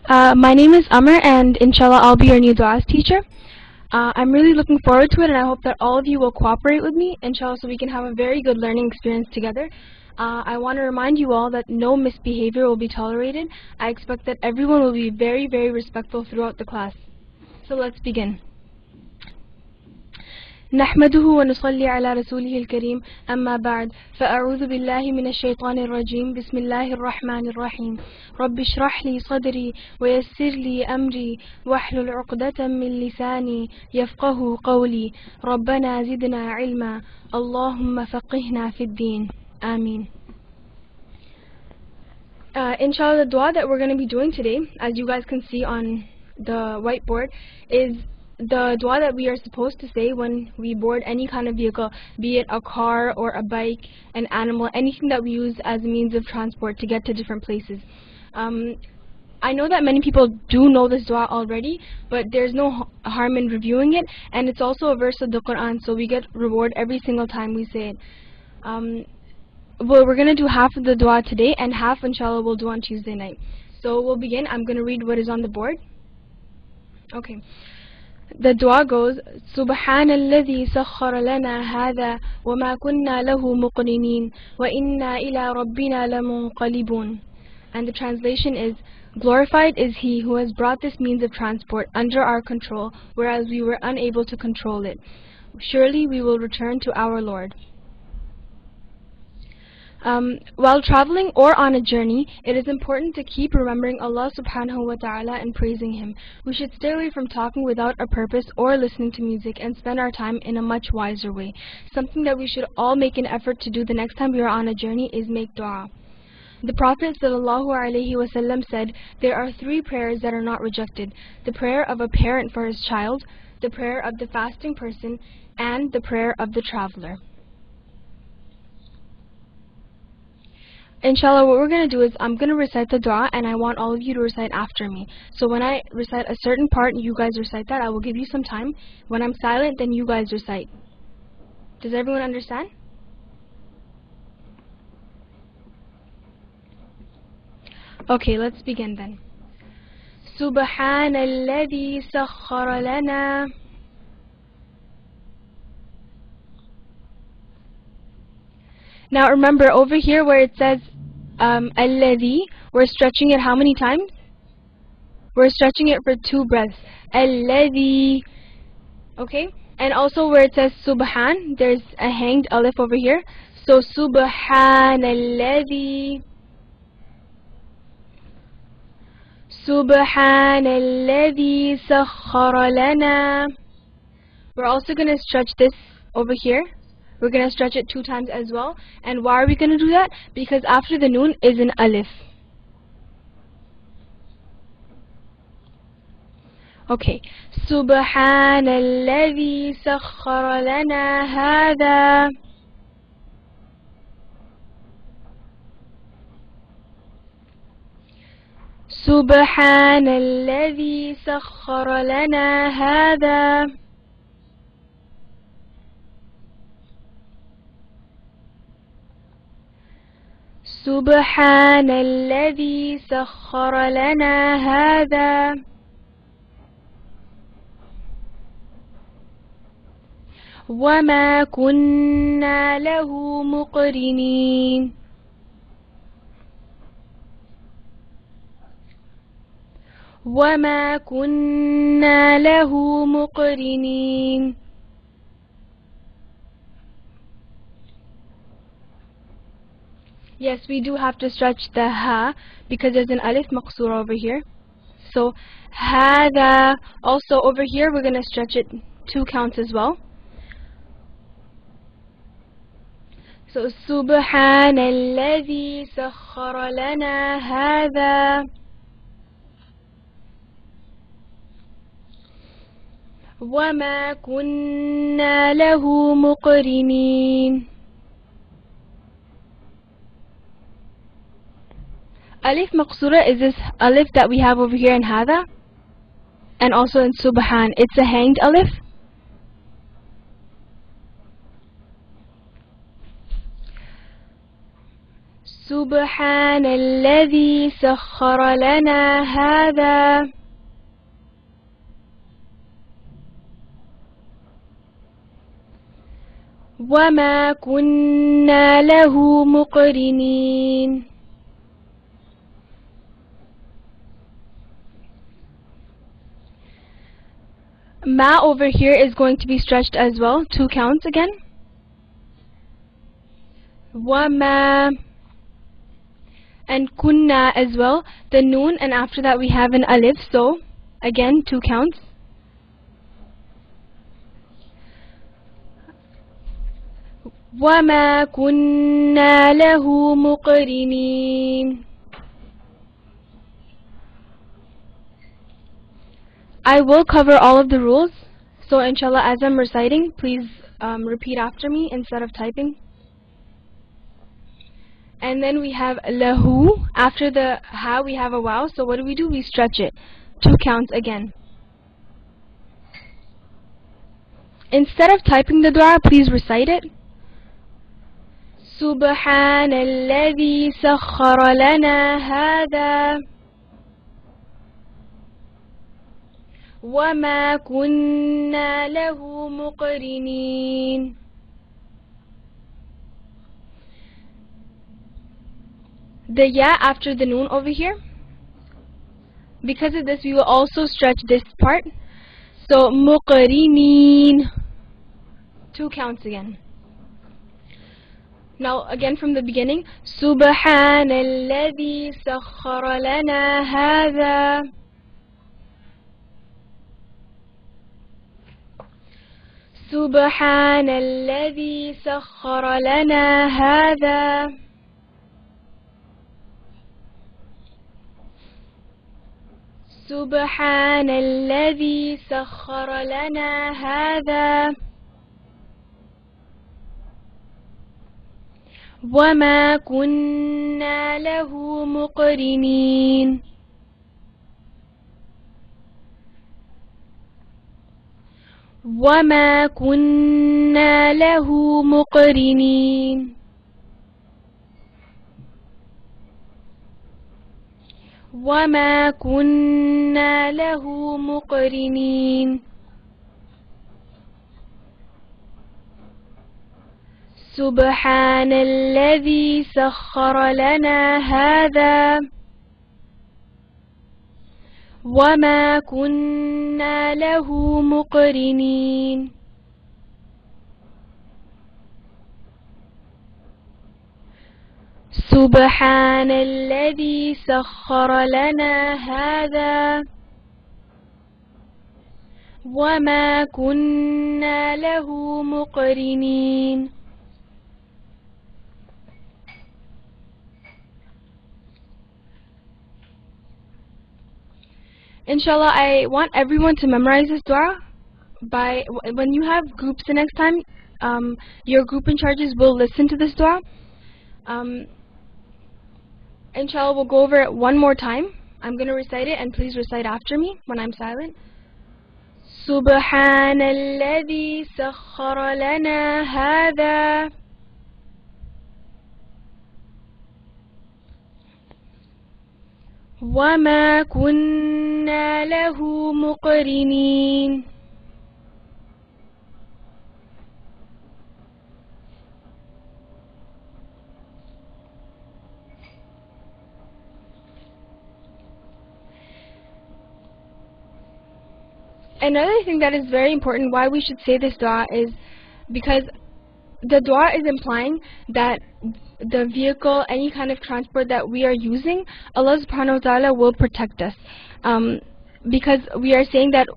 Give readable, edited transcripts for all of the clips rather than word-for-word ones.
My name is Amr, and inshallah I'll be your new du'as teacher. I'm really looking forward to it, and I hope that all of you will cooperate with me, inshallah, so we can have a very good learning experience together. I want to remind you all that no misbehavior will be tolerated. I expect that everyone will be very, very respectful throughout the class. So let's begin. نحمده ونصلي على رسوله الكريم أما بعد فأعوذ بالله من الشيطان الرجيم بسم الله الرحمن الرحيم رب اشرح لي صدري ويسر لي أمري واحلل عقدة من لساني يفقه قولي ربنا زدنا علما اللهم فقهنا في الدين آمين. Inshallah, the dua that we're going to be doing today, as you guys can see on the whiteboard, is the dua that we are supposed to say when we board any kind of vehicle, be it a car or a bike, an animal, anything that we use as a means of transport to get to different places. I know that many people do know this dua already, but there's no harm in reviewing it, and it's also a verse of the Quran, so we get reward every single time we say it. Well, we're going to do half of the dua today, and half, inshallah, we'll do on Tuesday night. So we'll begin. I'm going to read what is on the board. Okay. The dua goes, سبحان الذي سخر لنا هذا وما كنا له مقرنين وإنا إلى ربنا لمنقلبون. And the translation is, glorified is he who has brought this means of transport under our control, whereas we were unable to control it. Surely we will return to our Lord. While traveling or on a journey, it is important to keep remembering Allah subhanahu wa ta'ala and praising Him. We should stay away from talking without a purpose or listening to music and spend our time in a much wiser way. Something that we should all make an effort to do the next time we are on a journey is make dua. The Prophet ﷺ said, there are 3 prayers that are not rejected: the prayer of a parent for his child, the prayer of the fasting person, and the prayer of the traveler. Inshallah, what we're going to do is I'm going to recite the dua, and I want all of you to recite after me. So when I recite a certain part, you guys recite that. I will give you some time. When I'm silent, then you guys recite. Does everyone understand? Okay, let's begin then. سبحان الذي سخر لنا. Now remember, over here where it says الذي, we're stretching it how many times? We're stretching it for 2 breaths. الذي. Okay? And also where it says subhan, there's a hanged alif over here. So subhan الذي. سبحان الذي سخر لنا. We're also going to stretch this over here. We're going to stretch it 2 times as well. And why are we going to do that? Because after the noon is an alif. Okay. سبحان الذي سخر لنا هذا. سبحان الذي سخر لنا هذا. سبحان الذي سخر لنا هذا. وما كنا له مقرنين. وما كنا له مقرنين. Yes, we do have to stretch the ha because there's an alif maqsoor over here. So hada. Also over here we're going to stretch it 2 counts as well. So سبحان الذي سخر لنا هذا. وما كنا له مقرنين. Alif maqsura is this alif that we have over here in hada, and also in subhan. It's a hanged alif. سبحان الذي سخر لنا هذا وما كنا له مقرنين. Ma over here is going to be stretched as well, 2 counts again. Wama, and kunna as well, the noon, and after that we have an alif, so again 2 counts. وما كنا له مقرنين. I will cover all of the rules, so inshallah as I'm reciting, please repeat after me instead of typing. And then we have lahu. After the ha we have a waw, so what do? We stretch it. 2 counts again. Instead of typing the dua, please recite it. سبحان الذي سخر لنا هذا وما كنا له مقرنين. The ya after the noon over here, because of this we will also stretch this part, so مقرنين, 2 counts again. Now again from the beginning, سبحان الذي سخر لنا هذا سبحان الذي سخر لنا هذا سبحان الذي سخر لنا هذا وما كنا له مقرنين. وما كنا له مقرنين. وما كنا له مقرنين. سبحان الذي سخر لنا هذا وما كنا له مقرنين. سبحان الذي سخر لنا هذا وما كنا له مقرنين. Inshallah, I want everyone to memorize this dua. When you have groups the next time, your group in charges will listen to this dua. Inshallah, we'll go over it one more time. I'm going to recite it, and please recite after me when I'm silent. سبحان الذي سخر لنا هذا وما كنا له مقرنين. Another thing that is very important why we should say this dua is because the dua is implying that the vehicle, any kind of transport that we are using, Allah subhanahu wa ta'ala will protect us. Because we are saying that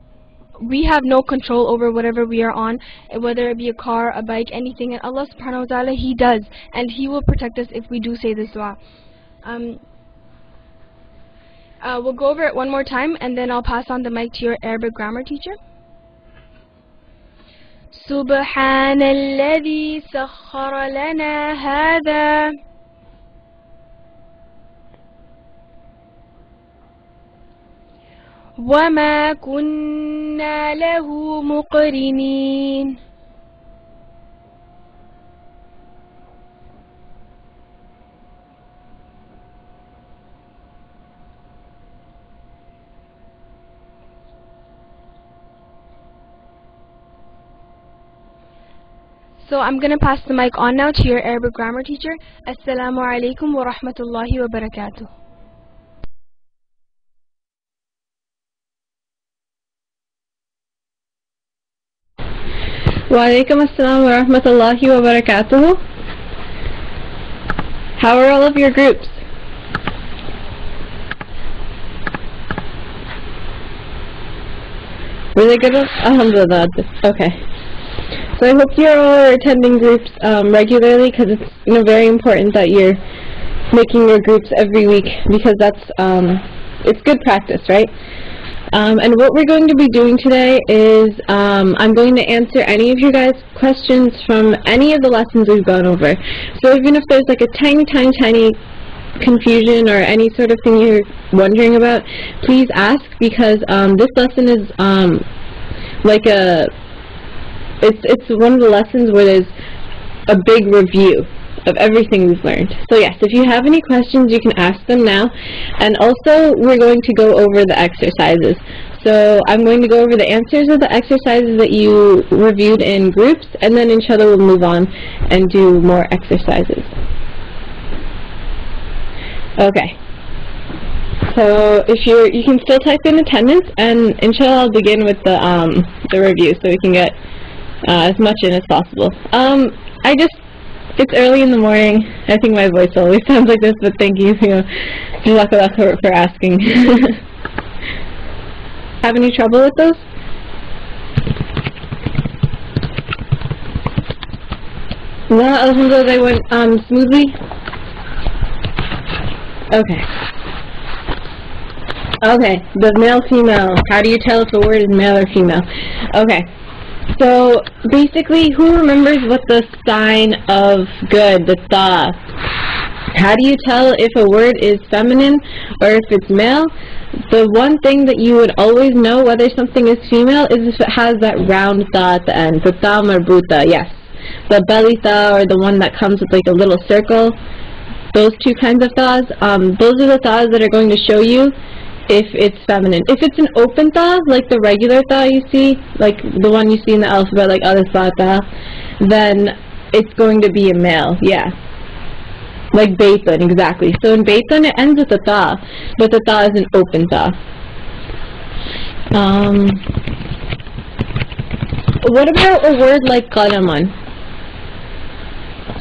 we have no control over whatever we are on, whether it be a car, a bike, anything, and Allah subhanahu wa ta'ala, He does, and He will protect us if we do say this dua. We'll go over it one more time, and then I'll pass on the mic to your Arabic grammar teacher. سبحان الذي سخر لنا هذا وما كنا له مقرنين. So I'm going to pass the mic on now to your Arabic grammar teacher. Assalamu alaikum wa rahmatullahi wa barakatuh. Wa alaikum assalam wa rahmatullahi wa barakatuh. How are all of your groups? Really good? Alhamdulillah. Okay. So I hope you're all attending groups regularly, because it's very important that you're making your groups every week, because that's it's good practice, right? And what we're going to be doing today is I'm going to answer any of you guys' questions from any of the lessons we've gone over. So even if there's like a tiny confusion or any sort of thing you're wondering about, please ask, because this lesson is it's one of the lessons where there's a big review of everything we've learned. So yes, if you have any questions, you can ask them now. And also, we're going to go over the exercises. So I'm going to go over the answers of the exercises that you reviewed in groups, and then inshallah we'll move on and do more exercises. Okay. So if you can still type in attendance, and inshallah I'll begin with the review so we can get as much in as possible. It's early in the morning. I think my voice always sounds like this, but thank you, Jazakallah for asking. Have any trouble with those? No, alhamdulillah, they went smoothly. Okay. Okay, the male, female. How do you tell if a word is male or female? Okay. So basically, who remembers what the sign of good, the ta? How do you tell if a word is feminine or if it's male? The one thing that you would always know whether something is female is if it has that round ta at the end, the ta marbuta, yes. The belly ta, or the one that comes with like a little circle, those two kinds of tas, those are the tas that are going to show you if it's feminine. If it's an open ta, like the regular ta you see, like the one you see in the alphabet, like alif ba ta, then it's going to be a male, yeah. Like baytun, exactly. So in baytun it ends with a ta, but the ta is an open ta. What about a word like qalaman?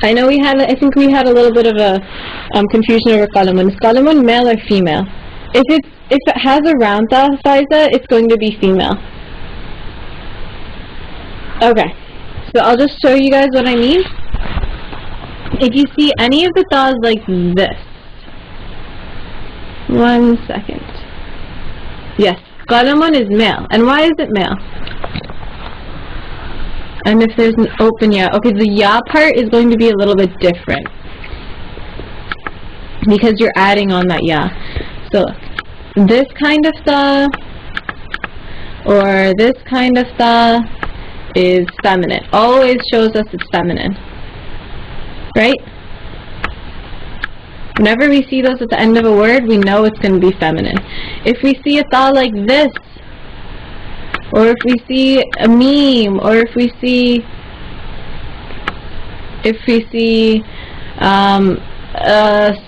I know I think we had a little bit of a confusion over qalaman. Is qalaman male or female? If it has a round ta, Faiza, it's going to be female. Okay, so I'll just show you guys what I mean. If you see any of the tas like this, 1 second. Yes, qalaman is male. And why is it male? And if there's an open ya, okay, the ya part is going to be a little bit different, because you're adding on that ya. So this kind of ta or this kind of ta is feminine. Always shows us it's feminine, right? Whenever we see those at the end of a word, we know it's going to be feminine. If we see a ta like this, or if we see a meme, or if we see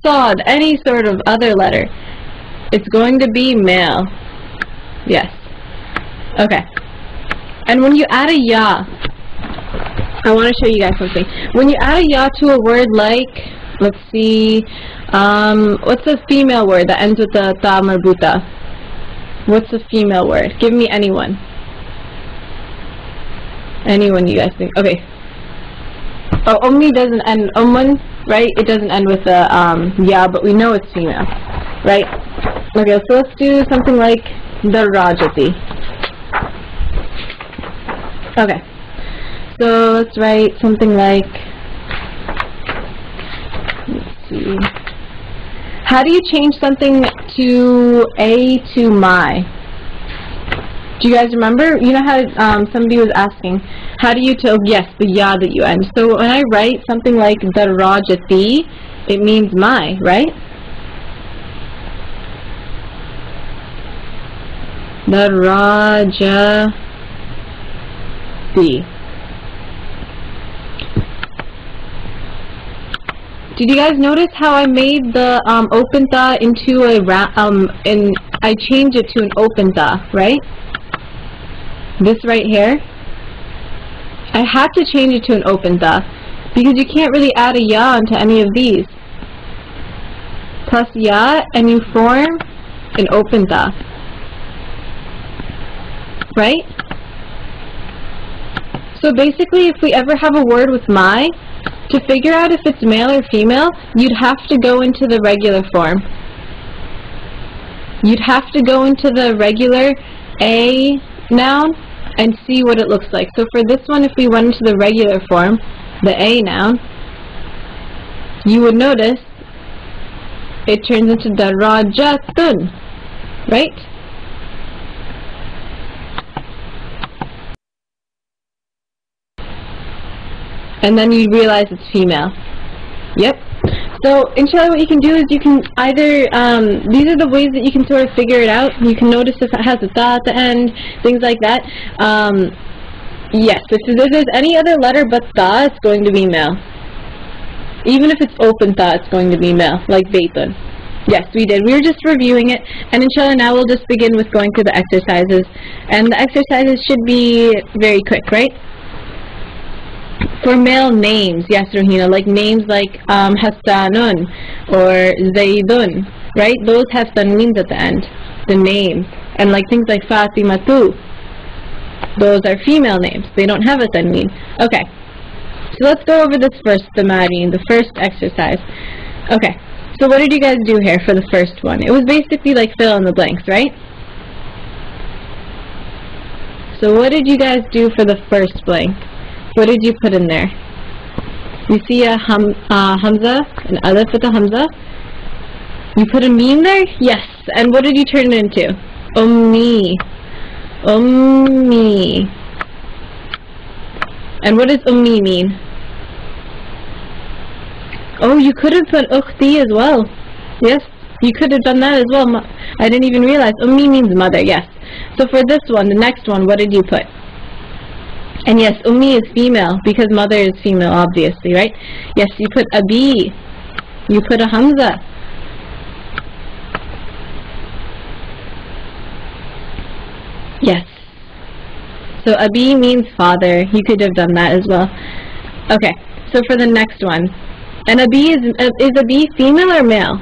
sod, any sort of other letter, it's going to be male. Yes. Okay. And when you add a ya, I want to show you guys something. When you add a ya to a word like, let's see, what's a female word that ends with the ta marbuta? What's a female word? Give me anyone. Anyone you guys think? Okay. Oh, ummi doesn't end, umman, right? It doesn't end with a ya, but we know it's female, right? Okay, so let's do something like darajati. Okay. So let's write something like, let's see. How do you change something to a to my? Do you guys remember? You know how somebody was asking, how do you tell, yes, the ya that you end. So when I write something like darajati, it means my, right? Darajati. Did you guys notice how I made the open ta into a I changed it to an open ta, right? This right here. I had to change it to an open ta because you can't really add a ya onto any of these. Plus ya, and you form an open ta, right? So basically, if we ever have a word with my, to figure out if it's male or female, you'd have to go into the regular form. You'd have to go into the regular a noun and see what it looks like. So for this one, if we went into the regular form, the a noun, you would notice it turns into darajatun, right? And then you realize it's female. Yep. So inshallah, what you can do is you can either, these are the ways that you can sort of figure it out. You can notice if it has a ta at the end, things like that. Yes, if there's any other letter but ta, it's going to be male. Even if it's open ta, it's going to be male, like baytun. Yes, we did. We were just reviewing it, and inshallah now we'll just begin with going through the exercises. And the exercises should be very quick, right? For male names, yes, Rohina, like names like Hassanun or Zaydun, right? Those have tanweens at the end, the name. And like things like Fatimatu, those are female names. They don't have a tanween. Okay, so let's go over this first, the first exercise. Okay, so what did you guys do here for the first one? It was basically like fill in the blanks, right? So what did you guys do for the first blank? What did you put in there? You see a hamza, an alif with a hamza. You put a meen there? Yes. And what did you turn it into? Ummi. Ummi. And what does ummi mean? Oh, you could have put ukhti as well. Yes, you could have done that as well. I didn't even realize. Ummi means mother, yes. So for this one, the next one, what did you put? And yes, ummi is female because mother is female, obviously, right? Yes, you put abi. You put a hamza. Yes. So abi means father. You could have done that as well. Okay, so for the next one. And abi is abi female or male?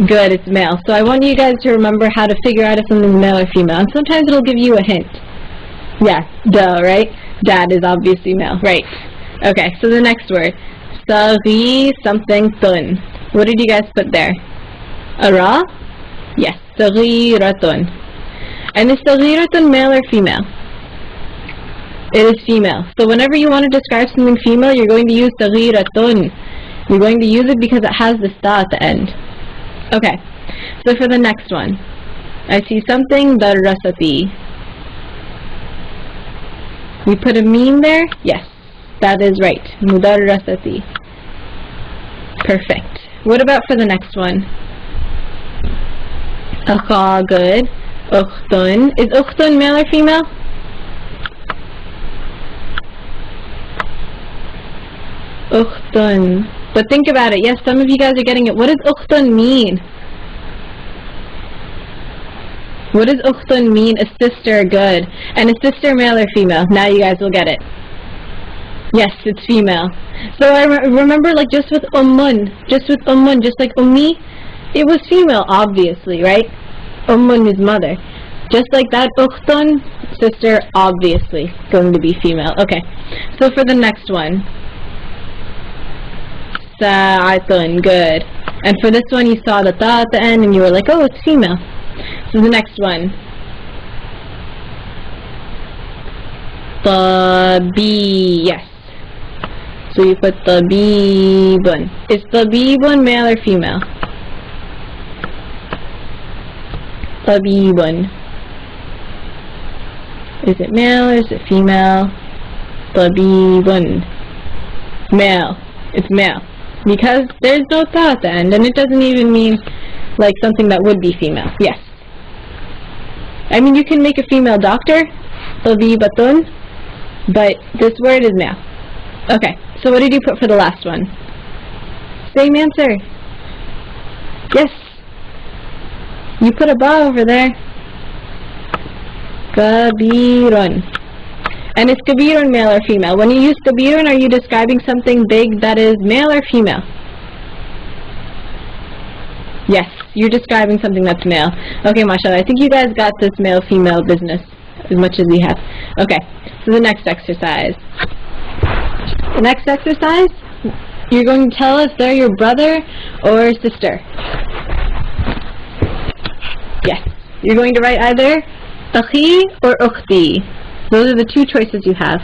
Good, it's male. So I want you guys to remember how to figure out if something's male or female. And sometimes it'll give you a hint. Yeah, duh, right? Dad is obviously male. Right. Okay, so the next word. Saghi something tun. What did you guys put there? A ra? Yes, saghiratun. And is saghiratun male or female? It is female. So whenever you want to describe something female, you're going to use saghiratun. You're going to use it because it has the sta at the end. Okay, so for the next one, I see something, darasati. We put a meme there? Yes, that is right, mudarrasati. Perfect. What about for the next one? Akha, good. Ukhtun. Is ukhtun male or female? Ukhtun. But think about it. Yes, some of you guys are getting it. What does ukhtun mean? What does ukhtun mean? A sister, good. And a sister, male or female? Now you guys will get it. Yes, it's female. So I remember, like, just with ummun, just like ummi, it was female, obviously, right? Ummun is mother. Just like that, ukhtun, sister, obviously going to be female. Okay, so for the next one. Sa'atun, good. And for this one you saw the ta at the end and you were like, oh, it's female. So the next one. Tabi, yes. So you put tabibun. Is tabibun male or female? Tabibun. Is it male or is it female? Tabibun. Male. It's male. Because there's no ta at the end, and it doesn't even mean like something that would be female. Yes. I mean, you can make a female doctor, tabibatun, but this word is male. Okay, so what did you put for the last one? Same answer. Yes. You put a ba over there. Kabirun. And is kabirun male or female? When you use kabirun, are you describing something big that is male or female? Yes, you're describing something that's male. Okay, mashallah. I think you guys got this male-female business as much as we have. Okay, so the next exercise. The next exercise, you're going to tell us they're your brother or sister. Yes, you're going to write either akhi or ukhti. Those are the two choices you have.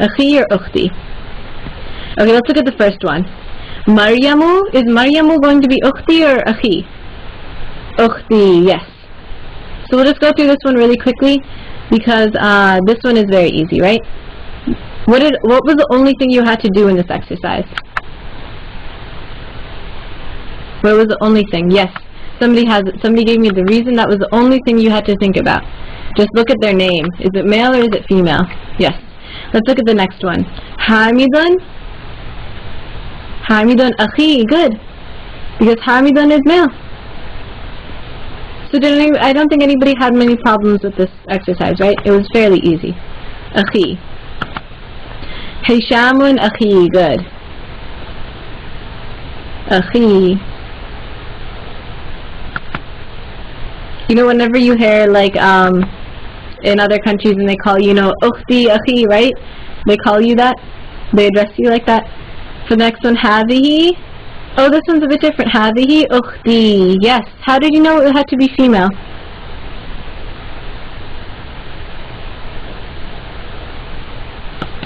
Akhi or ukhti. Okay, let's look at the first one. Maryamu, is Maryamu going to be ukhti or akhi? Ukhti, yes. So we'll just go through this one really quickly because this one is very easy, right? What was the only thing you had to do in this exercise? What was the only thing? Yes. Somebody gave me the reason. That was the only thing you had to think about. Just look at their name. Is it male or is it female? Yes. Let's look at the next one. Hamidun. Hamidun akhi. Good. Because Hamidun is male. So I don't think anybody had many problems with this exercise, right? It was fairly easy. Akhi. Hishamun akhi. Good. Akhi. You know, whenever you hear like in other countries and they call you, ukhti, akhi, right? They call you that. They address you like that. For the next one, hadihi. Oh, this one's a bit different. Hadihi ukhti. Yes. How did you know it had to be female?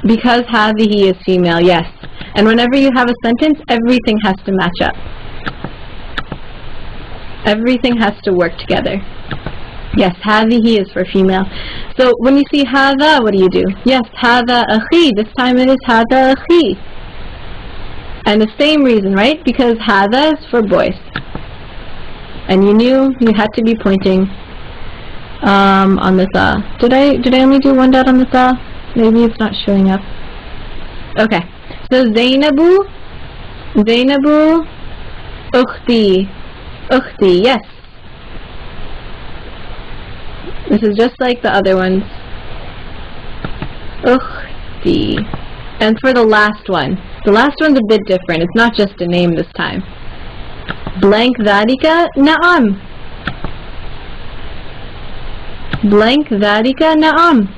Because hadihi is female, yes. And whenever you have a sentence, everything has to match up. Everything has to work together. Yes, hadihi is for female. So when you see hada, what do you do? Yes, hada akhi. This time it is hada akhi. And the same reason, right? Because hada is for boys. And you knew you had to be pointing on the sa. Did I only do one dot on the sa? Maybe it's not showing up. Okay. So Zainabu, ukhti. Ukhti, yes. This is just like the other ones. Ukhti. And for the last one's a bit different. It's not just a name this time. Blank dhalika na'am. Blank dhalika na'am.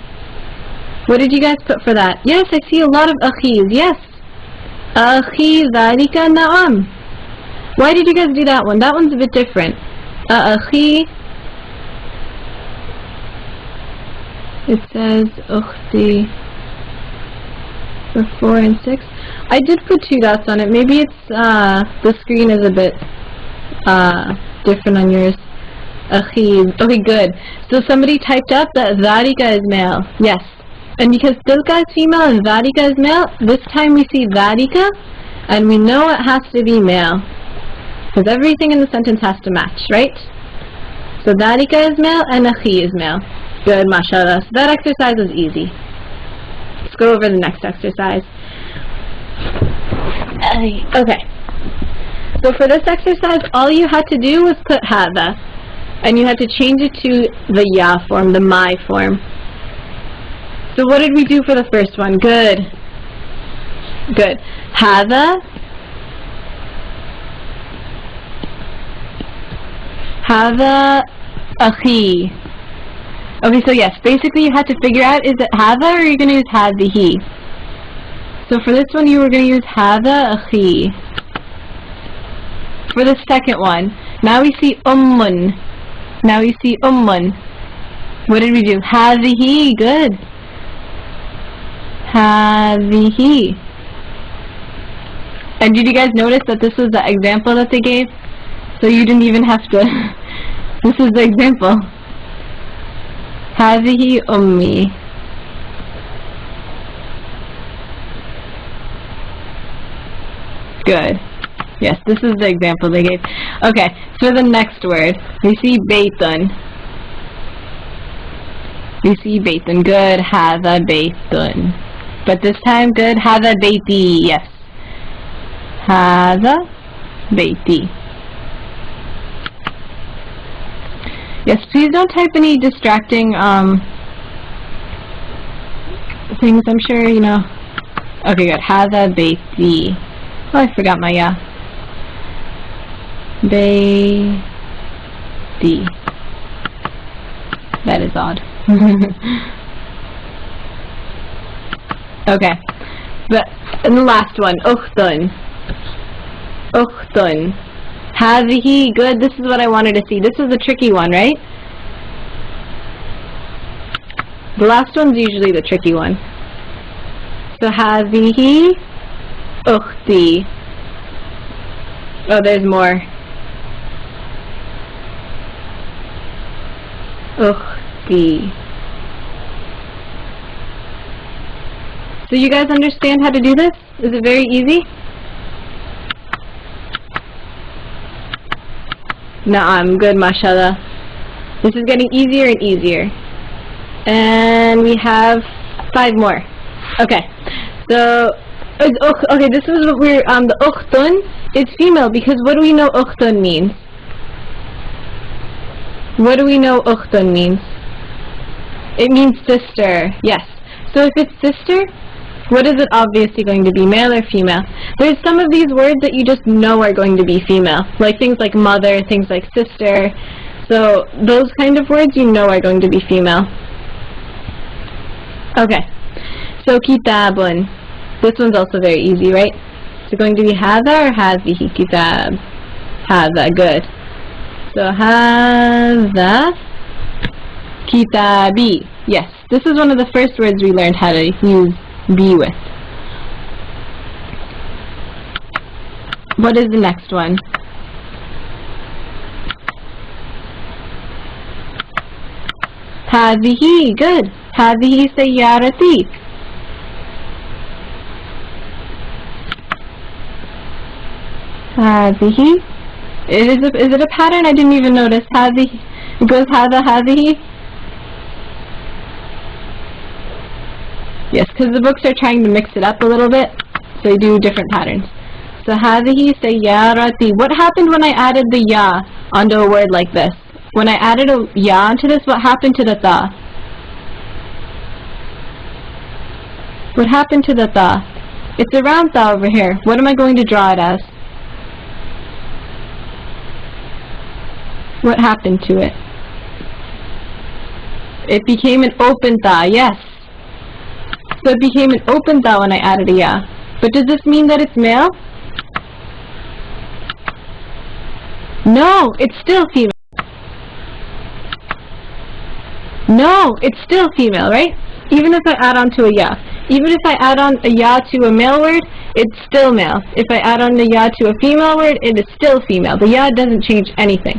What did you guys put for that? Yes, I see a lot of akhis. Yes. Akhi dhalika na'am. Why did you guys do that one? That one's a bit different. Akhi. It says ukhti for 4 and 6. I did put 2 dots on it. Maybe it's the screen is a bit different on yours. Akhi. Okay, good. So somebody typed up that dhalika is male. Yes. And because tilka is female and dhalika is male, this time we see dhalika and we know it has to be male. Because everything in the sentence has to match, right? So dhalika is male and akhi is male. Good, mashallah. So that exercise was easy. Let's go over the next exercise. Okay. So for this exercise, all you had to do was put hada. And you had to change it to the ya form, the my form. So what did we do for the first one? Good. Good. Hada. Hada akhi. Okay, so yes, basically you had to figure out, is it hada or are you going to use hadihi? So for this one you were going to use hada akhi. For the second one, now we see ummun. Now we see ummun. What did we do? Hadihi. Good. Hadihi. And did you guys notice that this was the example that they gave? So you didn't even have to. This is the example. Hadihi ummi. Good. Yes, this is the example they gave. Okay, so the next word, we see baytun. We see baytun. Good. Hadha baytun. But this time, good. Hadha bayti. Yes. Hadha bayti. Yes, please don't type any distracting things. I'm sure you know. Okay, good. Hadha bayti. Oh, I forgot my ya. Bayti. That is odd. Okay. And the last one. Ukhtun. Ukhtun. Hadhihi. Good. This is what I wanted to see. This is the tricky one, right? The last one's usually the tricky one. So hadhihi ukhti. Oh, there's more. Ukhti. So you guys understand how to do this? Is it very easy? Na'am, good, mashallah. This is getting easier and easier. And we have 5 more. Okay. So, okay, this is what we're, the ukhtun is female because what do we know ukhtun means? What do we know ukhtun means? It means sister, yes. So if it's sister, what is it obviously going to be, male or female? There's some of these words that you just know are going to be female, like things like mother, things like sister. So those kind of words you know are going to be female. Okay, so kitabun. This one's also very easy, right? Is it going to be hadha or hadhihi kitab? Hadha, good. So hadha kitabi. Yes, this is one of the first words we learned how to use be with. What is the next one? Hadhihi, good. Hadhihi sayyarati. Hadhihi. Is it a pattern? I didn't even notice. Hadhihi. It goes hadha, hadhihi. Yes, because the books are trying to mix it up a little bit, so they do different patterns. So, hadhihi sayyarati. What happened when I added the ya onto a word like this? When I added a ya onto this, what happened to the ta? What happened to the ta? It's a round ta over here. What am I going to draw it as? What happened to it? It became an open ta, yes. So it became an open ta when I added a ya. But does this mean that it's male? No, it's still female. No, it's still female, right? Even if I add on to a ya. Even if I add on a ya to a male word, it's still male. If I add on the ya to a female word, it is still female. The ya doesn't change anything.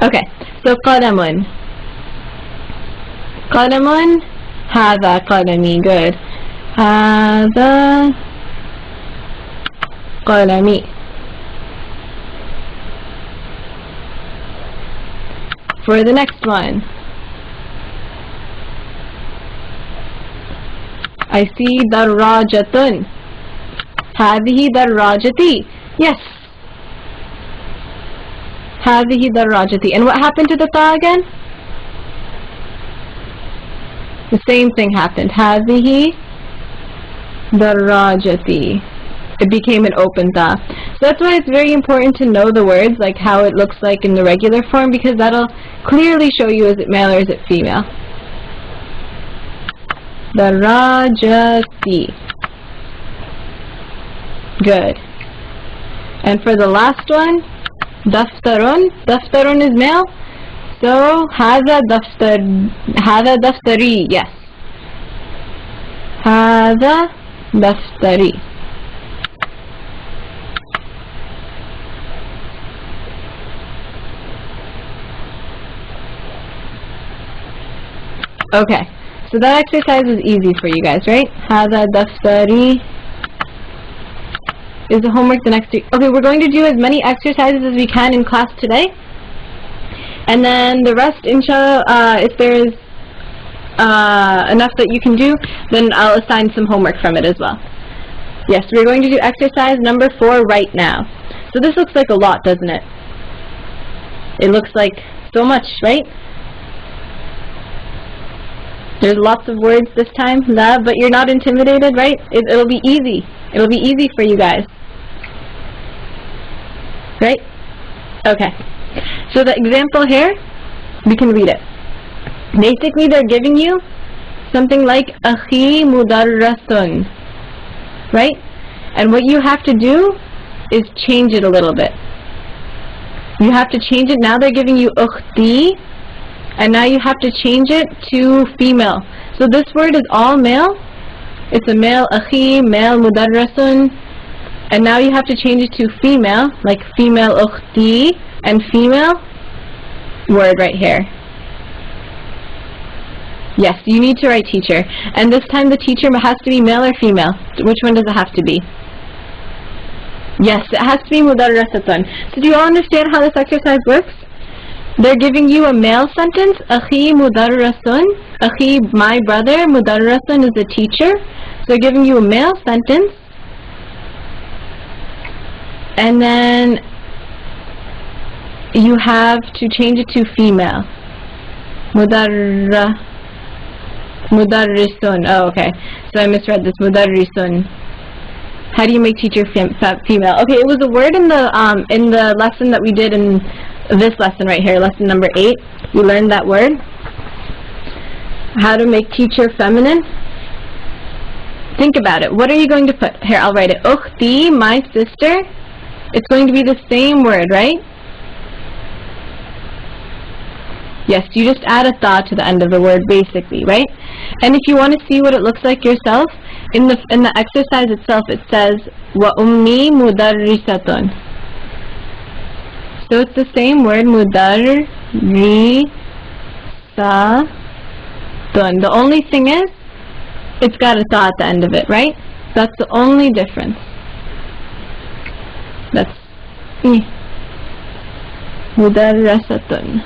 Okay, so qalamun. Qalamun. Hadha qalami, good. Hadha qalami. For the next one, I see darrajatun. Hadhihi darrajati. Yes. Hadhihi darrajati. And what happened to the ta again? The same thing happened. Hadhihi darrajati. It became an open ta. So that's why it's very important to know the words, like how it looks like in the regular form, because that'll clearly show you is it male or is it female. Darrajati. Good. And for the last one, daftarun. Daftarun is male. So, hadha daftari, yes. Hadha daftari. Okay, so that exercise is easy for you guys, right? Hadha daftari is the homework the next week. Okay, we're going to do as many exercises as we can in class today. And then the rest, inshallah, if there's enough that you can do, then I'll assign some homework from it as well. Yes, we're going to do exercise number 4 right now. So this looks like a lot, doesn't it? It looks like so much, right? There's lots of words this time, but you're not intimidated, right? It'll be easy. It'll be easy for you guys. Right? Okay. So the example here, we can read it. Basically, they're giving you something like Akhi mudarrasun, right? And what you have to do is change it a little bit. You have to change it. Now they're giving you ukhti, and now you have to change it to female. So this word is all male. It's a male akhi, male mudarrasun, and now you have to change it to female, like female ukhti, and female word right here. Yes, you need to write teacher. And this time the teacher has to be male or female. Which one does it have to be? Yes, it has to be mudarrasatun. So do you all understand how this exercise works? They're giving you a male sentence, Akhi mudarrasun. Akhi, my brother, mudarrasun is a teacher. So they're giving you a male sentence. And then you have to change it to female. Mudarrisun. Oh, okay. So I misread this. Mudarrisun. How do you make teacher female? Okay, it was a word in the lesson that we did in this lesson right here, lesson number 8. We learned that word. How to make teacher feminine. Think about it. What are you going to put? Here, I'll write it. Ukhti, my sister. It's going to be the same word, right? Yes, you just add a ta to the end of the word, basically, right? And if you want to see what it looks like yourself, in the exercise itself, it says wa ummi mudarrisatun. So it's the same word, mudarrisatun. The only thing is, it's got a ta at the end of it, right? That's the only difference. That's mudarrisatun.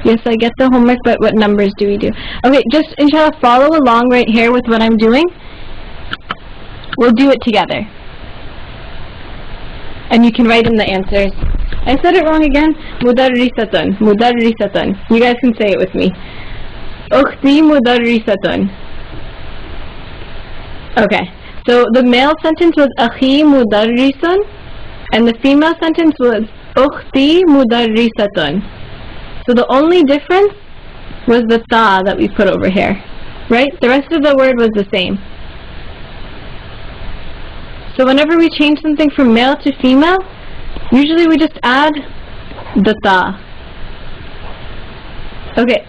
Yes, I get the homework, but what numbers do we do? Okay, just inshallah follow along right here with what I'm doing. We'll do it together. And you can write in the answers. I said it wrong again. Mudarrisatun. Mudarrisatun. You guys can say it with me. Ukhti mudarrisatun. Okay, so the male sentence was Akhi mudarrisun, and the female sentence was Ukhti mudarrisatun. So the only difference was the ta that we put over here, right? The rest of the word was the same. So whenever we change something from male to female, usually we just add the ta. Okay.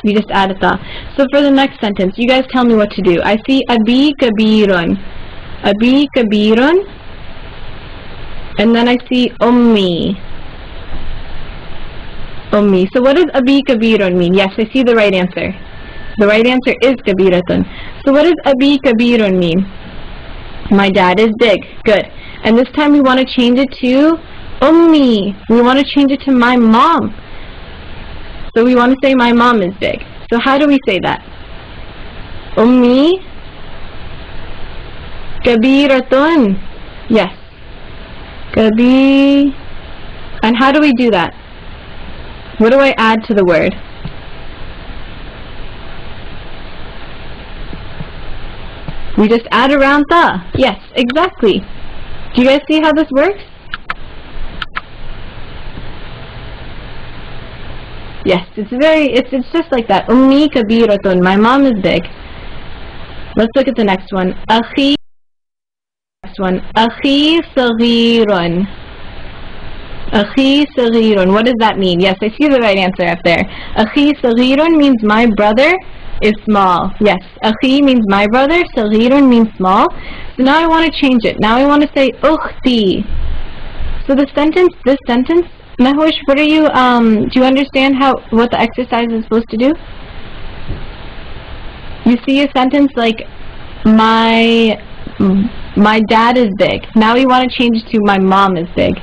We just add a ta. So for the next sentence, you guys tell me what to do. I see abi kabirun. Abi kabirun. And then I see ummi. Ummi. So what does abi kabirun mean? Yes, I see the right answer. The right answer is kabiratun. So what does abi kabirun mean? My dad is big. Good. And this time we want to change it to ummi. We want to change it to my mom. So we want to say my mom is big. So how do we say that? Ummi kabiratun. Yes. Kabir. And how do we do that? What do I add to the word? We just add around ta. Yes, exactly. Do you guys see how this works? Yes, it's just like that. Ummi kabiratun. My mom is big. Let's look at the next one. Akhi. Next one. Akhi saghirun. Akhi saghirun. What does that mean? Yes, I see the right answer up there. Akhi saghirun means my brother is small. Yes, akhi means my brother. Saghirun means small. So now I want to change it. Now I want to say ukhti. So this sentence, Mehwish, what are you, do you understand what the exercise is supposed to do? You see a sentence like, my dad is big. Now we want to change it to my mom is big.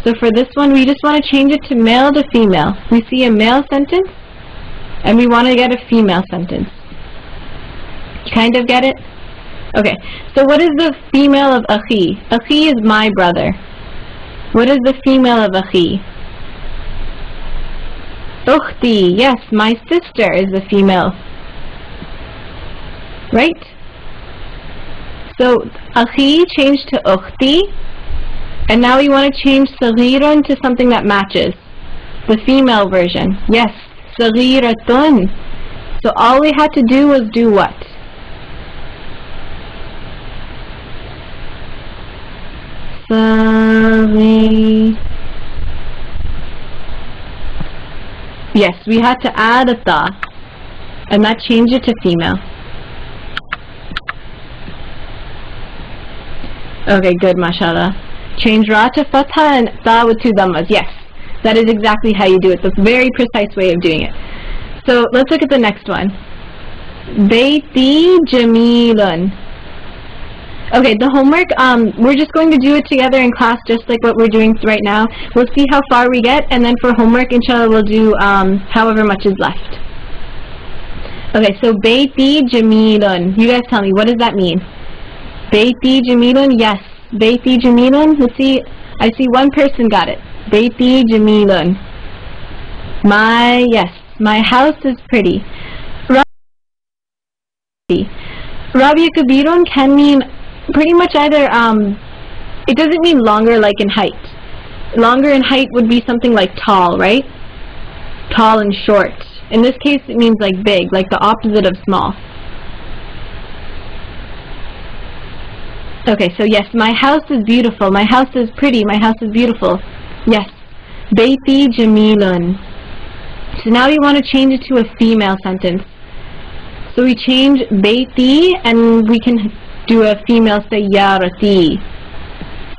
So for this one, we just want to change it to male to female. We see a male sentence, and we want to get a female sentence. Kind of get it? Okay, so what is the female of akhi? Akhi is my brother. What is the female of akhi? Ukhti, yes, my sister is the female. Right? So akhi changed to ukhti, and now we want to change saghirun to something that matches. The female version. Yes, saghiratun. So all we had to do was do what? Yes, we had to add a ta, and that changed it to female. Okay, good, mashallah. Change ra to fatha and ta with two dhammas. Yes, that is exactly how you do it. The very precise way of doing it. So let's look at the next one. Bayti jamilun. Okay, the homework, we're just going to do it together in class just like what we're doing right now. We'll see how far we get, and then for homework, inshallah, we'll do however much is left. Okay, so Bayti Jamilun. You guys tell me, what does that mean? Bayti Jamilun, yes. Bayti Jamilun, let's see, I see one person got it. Bayti Jamilun. Yes, my house is pretty. Rabia Kabirun can mean pretty much either, it doesn't mean longer like in height. Longer in height would be something like tall, right? Tall and short. In this case it means like big, like the opposite of small. Okay, so yes, my house is beautiful, my house is pretty, my house is beautiful. Yes, Bayti Jamilun. So now we want to change it to a female sentence. So we change Bayti and we can do a female Sayyarati.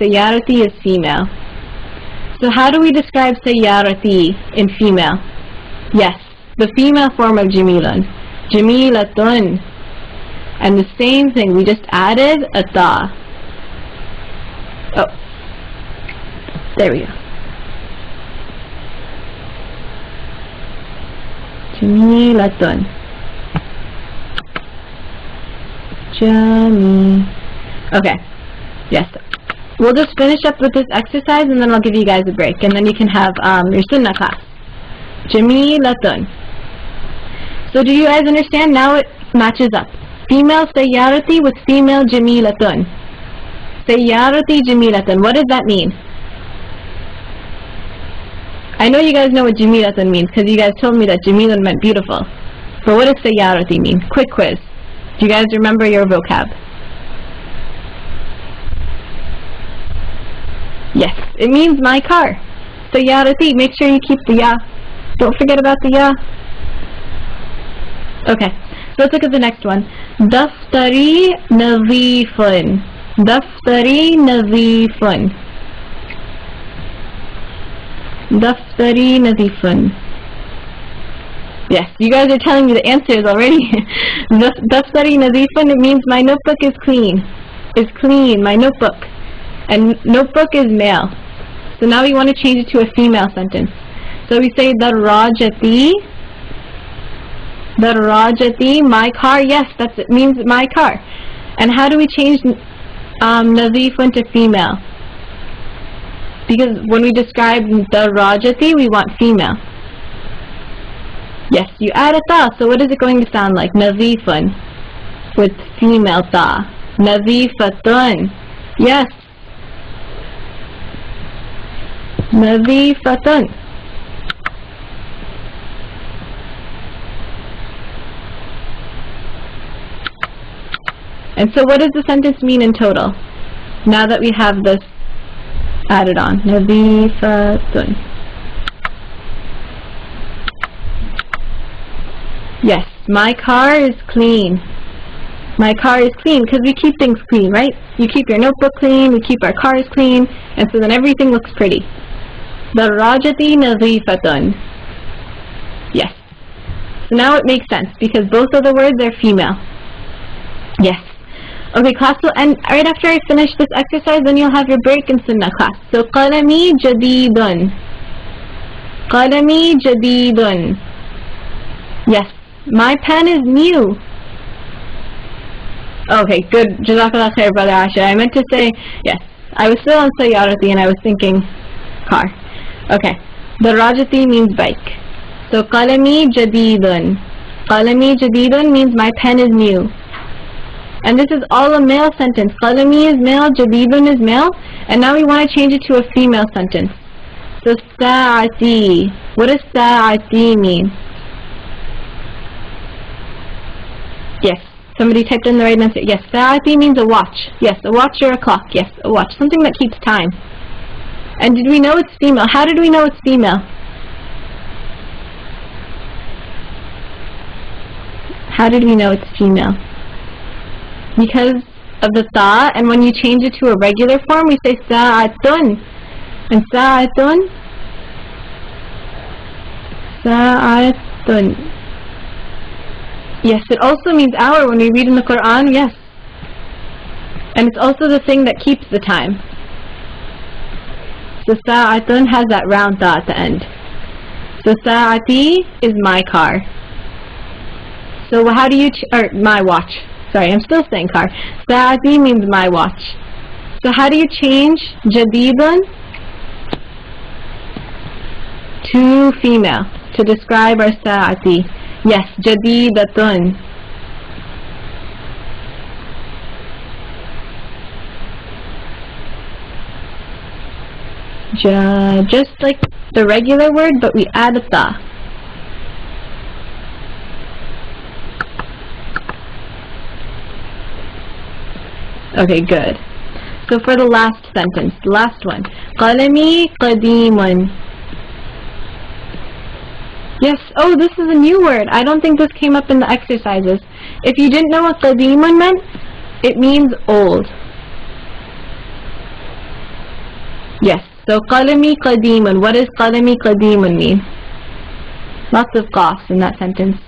Sayyarati is female. So how do we describe Sayyarati in female? Yes, the female form of Jamilun. Jamilatun. And the same thing, we just added a ta. Oh, there we go. Jamilatun. Okay, yes. We'll just finish up with this exercise and then I'll give you guys a break and then you can have your sunnah class. Jamilatun. So do you guys understand? Now it matches up. Female Sayyarati with female Jamilatun. Sayyarati Jamilatun. What does that mean? I know you guys know what Jamilatun means because you guys told me that Jamilun meant beautiful. But what does Sayyarati mean? Quick quiz. Do you guys remember your vocab? Yes, it means my car. Sayyarati, make sure you keep the ya. Don't forget about the ya. Okay, so let's look at the next one. Daftari nazifun. Daftari nazifun. Daftari nazifun. Yes, you guys are telling me the answers already. Daftari nazifun, it means my notebook is clean. Is clean, my notebook. And notebook is male. So now we want to change it to a female sentence. So we say darajati. Darajati, my car. Yes, it means my car. And how do we change nazifun to female? Because when we describe darajati, we want female. Yes, you add a ta, so what is it going to sound like? Nazifun with female ta. Nazifatun. Yes. Nazifatun. And so what does the sentence mean in total? Now that we have this added on. Nazifatun. Yes, my car is clean. My car is clean because we keep things clean, right? You keep your notebook clean, we keep our cars clean, and so then everything looks pretty. Darajati nazifatun. Yes. So now it makes sense because both of the words are female. Yes. Okay, class will end right after I finish this exercise, then you'll have your break in Sunnah class. So, qalami jadidun. Qalami jadidun. Yes, my pen is new. Okay, good. Jazakallah khair, Brother Asha. I meant to say, yes, I was still on Sayyarati and I was thinking car. Okay, the Rajati means bike. So, qalami jadidun. Qalami jadidun means my pen is new. And this is all a male sentence. Qalami is male, jadidun is male, and now we want to change it to a female sentence. So, sa'ati. What does sa'ati mean? Yes, somebody typed in the right answer. Yes, sa'ati means a watch. Yes, a watch or a clock. Yes, a watch. Something that keeps time. And did we know it's female? How did we know it's female? How did we know it's female? Because of the ta, and when you change it to a regular form, we say sa'atun. And sa'atun, sa'atun. Yes, it also means hour when we read in the Quran, yes. And it's also the thing that keeps the time. So sa'atun has that round ta at the end. So sa'ati is my car. So how do you, or my watch. Sorry, I'm still saying car. Sa'ati means my watch. So how do you change jadidun to female to describe our sa'ati? Yes, jadidatun. Just like the regular word, but we add a ta. Okay, good. So for the last sentence, the last one. Qalami qadimun. Yes, oh, this is a new word. I don't think this came up in the exercises. If you didn't know what qadimun meant, it means old. Yes, so qalami qadimun. What does qalami qadimun mean? Lots of qafs in that sentence.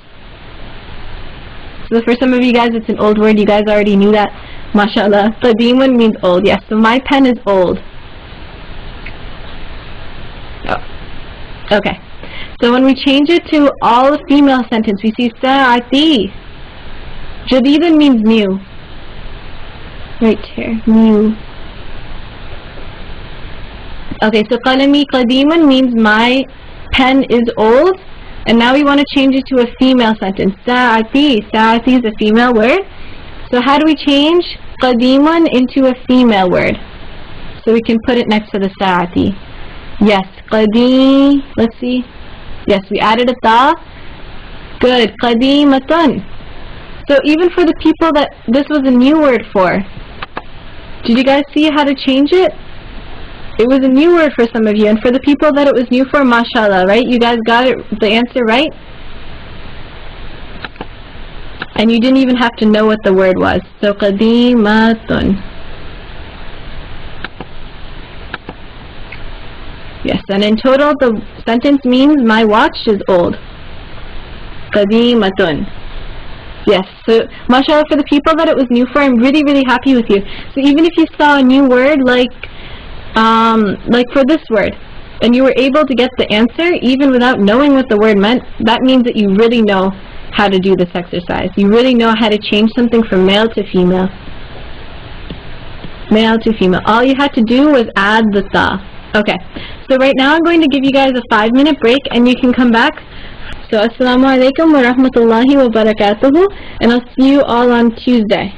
So for some of you guys, it's an old word. You guys already knew that. MashaAllah. Qadimun means old. Yes, so my pen is old. Oh. Okay. So when we change it to all female sentence, we see sa'ati. Jadidun means new. Right here. New. Okay, so qalami qadimun means my pen is old. And now we want to change it to a female sentence. Sa'ati. Sa'ati is a female word. So how do we change qadimun into a female word? So we can put it next to the sa'ati. Yes, qadi. Let's see. Yes, we added a ta. Good. Qadimatun. So even for the people that this was a new word for, did you guys see how to change it? It was a new word for some of you, and for the people that it was new for, mashallah, right? You guys got it, the answer right? And you didn't even have to know what the word was. So, qadimatun. Yes, and in total, the sentence means my watch is old. Qadimatun. Yes, so, mashallah, for the people that it was new for, I'm really, really happy with you. So even if you saw a new word, like for this word, and you were able to get the answer even without knowing what the word meant, that means that you really know how to do this exercise. You really know how to change something from male to female. Male to female. All you had to do was add the ta. Okay, so right now I'm going to give you guys a 5-minute break and you can come back. So assalamu alaikum wa rahmatullahi wa barakatuhu, and I'll see you all on Tuesday.